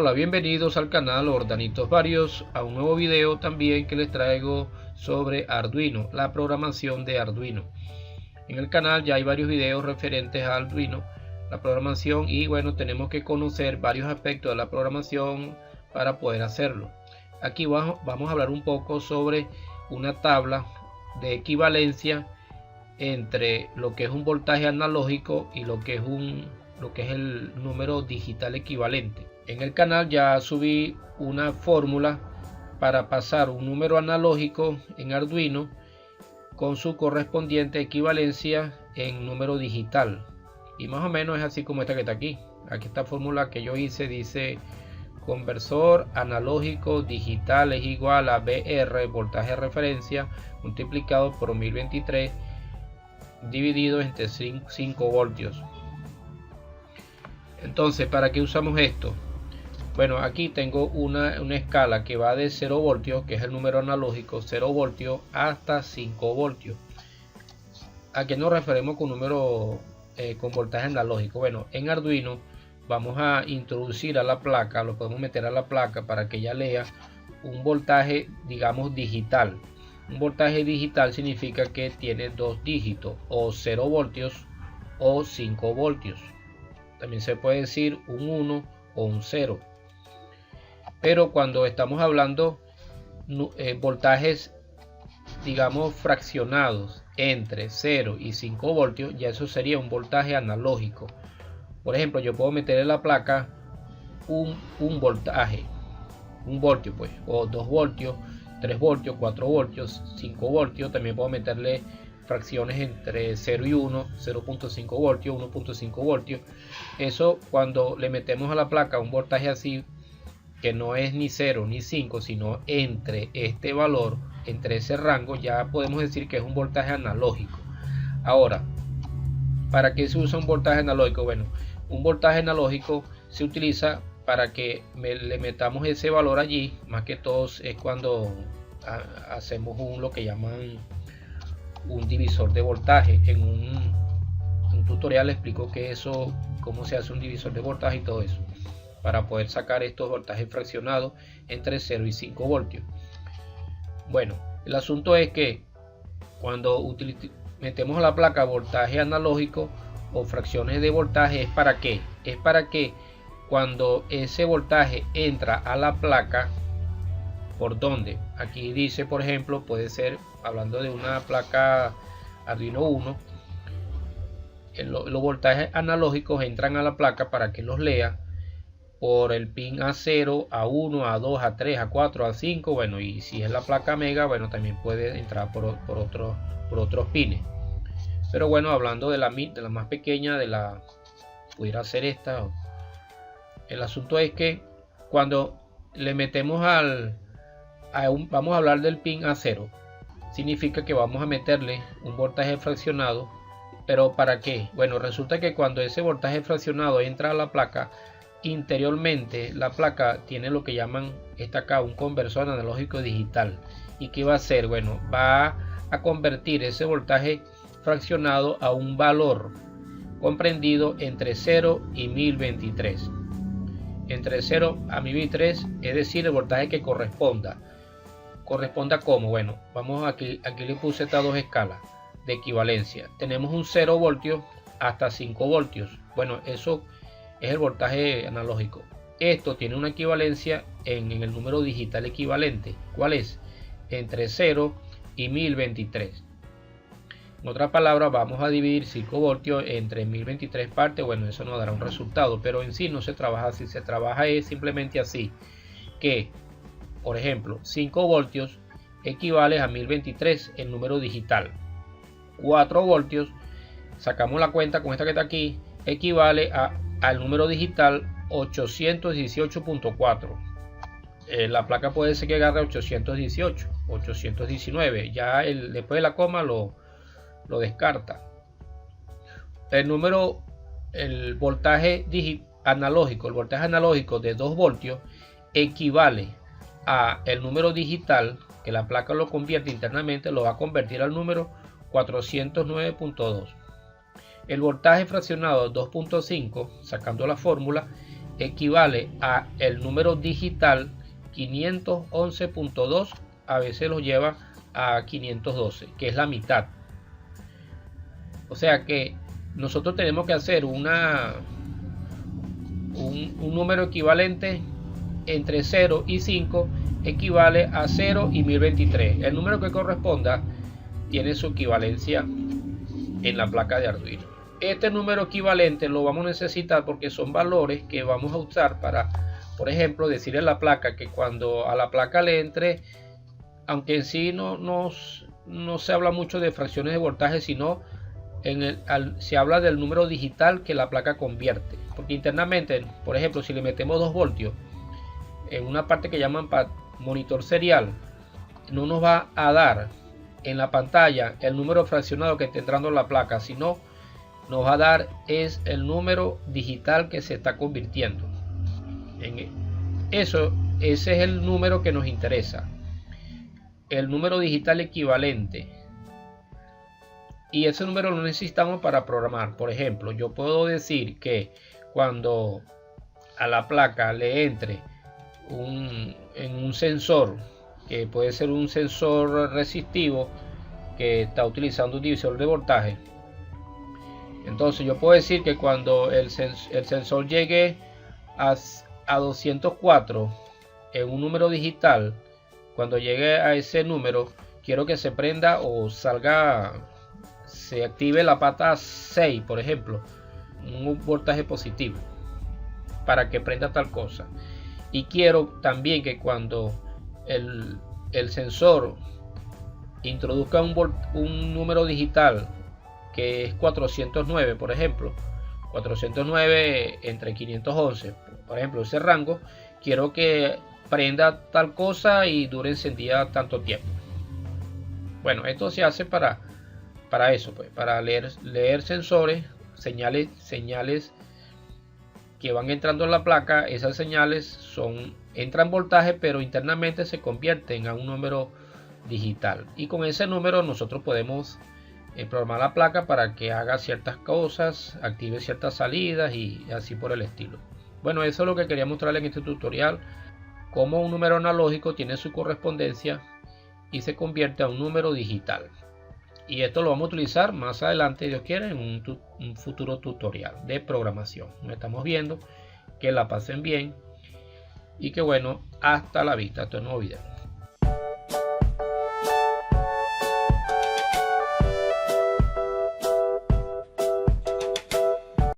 Hola, bienvenidos al canal Ordanitos Varios, a un nuevo video también que les traigo sobre Arduino, la programación de Arduino. En el canal ya hay varios videos referentes a Arduino, la programación, y bueno, tenemos que conocer varios aspectos de la programación para poder hacerlo. Aquí vamos a hablar un poco sobre una tabla de equivalencia entre lo que es un voltaje analógico y lo que es el número digital equivalente. En el canal ya subí una fórmula para pasar un número analógico en Arduino con su correspondiente equivalencia en número digital, y más o menos es así como esta que está aquí. Esta fórmula que yo hice dice: conversor analógico digital es igual a VR, voltaje de referencia, multiplicado por 1023 dividido entre 5 voltios. Entonces, ¿para qué usamos esto? Bueno, aquí tengo una escala que va de 0 voltios, que es el número analógico, 0 voltios, hasta 5 voltios. ¿A qué nos referimos con número con voltaje analógico? Bueno, en Arduino vamos a introducir a la placa, lo podemos meter a la placa para que ella lea un voltaje, digamos, digital. Un voltaje digital significa que tiene dos dígitos, o 0 voltios o 5 voltios. También se puede decir un 1 o un 0. Pero cuando estamos hablando voltajes, digamos, fraccionados entre 0 y 5 voltios, ya eso sería un voltaje analógico. Por ejemplo, yo puedo meter en la placa un voltaje, un voltio, pues, o 2 voltios, 3 voltios, 4 voltios, 5 voltios. También puedo meterle fracciones entre 0 y 1, 0.5 voltios, 1.5 voltios. Eso, cuando le metemos a la placa un voltaje así, que no es ni 0 ni 5, sino entre este valor, entre ese rango, ya podemos decir que es un voltaje analógico. Ahora, ¿para qué se usa un voltaje analógico? Bueno, un voltaje analógico se utiliza para que le metamos ese valor allí. Más que todo es cuando hacemos lo que llaman un divisor de voltaje. En un tutorial explico que eso, cómo se hace un divisor de voltaje y todo eso, para poder sacar estos voltajes fraccionados entre 0 y 5 voltios. Bueno, el asunto es que cuando metemos a la placa voltaje analógico o fracciones de voltaje, ¿es para qué? Es para que cuando ese voltaje entra a la placa, ¿por dónde? Aquí dice, por ejemplo, puede ser, hablando de una placa Arduino Uno, los voltajes analógicos entran a la placa para que los lea por el pin A0, A1, A2, A3, A4, A5. Bueno, y si es la placa Mega, bueno, también puede entrar por otros pines. Pero bueno, hablando de la más pequeña, pudiera ser esta. El asunto es que cuando le metemos vamos a hablar del pin A0, significa que vamos a meterle un voltaje fraccionado. ¿Pero para qué? Bueno, resulta que cuando ese voltaje fraccionado entra a la placa, interiormente la placa tiene lo que llaman acá un conversor analógico digital. ¿Y qué va a hacer? Bueno, va a convertir ese voltaje fraccionado a un valor comprendido entre 0 y 1023. Entre 0 a 1023, es decir, el voltaje que corresponda. ¿Corresponda cómo? Bueno, vamos aquí le puse estas dos escalas de equivalencia. Tenemos un 0 voltios hasta 5 voltios. Bueno, eso es el voltaje analógico. Esto tiene una equivalencia en el número digital equivalente. ¿Cuál es? Entre 0 y 1023. En otras palabras, vamos a dividir 5 voltios entre 1023 partes. Bueno, eso nos dará un resultado, pero en sí no se trabaja así. Se trabaja simplemente así, que, por ejemplo, 5 voltios equivale a 1023 en número digital. 4 voltios, sacamos la cuenta con esta que está aquí, equivale al número digital 818.4. La placa puede ser que agarre 818, 819. Ya después de la coma lo descarta. El voltaje analógico de 2 voltios equivale a el número digital, que la placa lo convierte internamente, lo va a convertir al número 409.2. El voltaje fraccionado 2.5, sacando la fórmula, equivale a el número digital 511.2, a veces lo lleva a 512, que es la mitad. O sea que nosotros tenemos que hacer un número equivalente entre 0 y 5, equivale a 0 y 1023. El número que corresponda tiene su equivalencia en la placa de Arduino. Este número equivalente lo vamos a necesitar porque son valores que vamos a usar para, por ejemplo, decirle a la placa que cuando a la placa le entre, aunque en sí no se habla mucho de fracciones de voltaje, sino se habla del número digital que la placa convierte. Porque internamente, por ejemplo, si le metemos 2 voltios en una parte que llaman monitor serial, no nos va a dar en la pantalla el número fraccionado que está entrando en la placa, sino nos va a dar es el número digital que se está convirtiendo. Ese es el número que nos interesa, el número digital equivalente. Y ese número lo necesitamos para programar. Por ejemplo, yo puedo decir que cuando a la placa le entre en un sensor, que puede ser un sensor resistivo que está utilizando un divisor de voltaje, entonces yo puedo decir que cuando el sensor llegue a 204 en un número digital, cuando llegue a ese número, quiero que se prenda o salga, se active la pata 6, por ejemplo, un voltaje positivo, para que prenda tal cosa. Y quiero también que cuando el sensor introduzca un número digital que es 409, por ejemplo, 409 entre 511, por ejemplo, ese rango, quiero que prenda tal cosa y dure encendida tanto tiempo. Bueno, esto se hace para eso, pues, para leer sensores, señales que van entrando en la placa. Esas señales entran voltaje, pero internamente se convierten a un número digital, y con ese número nosotros podemos programar la placa para que haga ciertas cosas, active ciertas salidas y así por el estilo. Bueno, eso es lo que quería mostrarles en este tutorial, cómo un número analógico tiene su correspondencia y se convierte a un número digital. Y esto lo vamos a utilizar más adelante, Dios quiere, en un futuro tutorial de programación. Nos estamos viendo, que la pasen bien y que bueno, hasta la vista, hasta un nuevo video.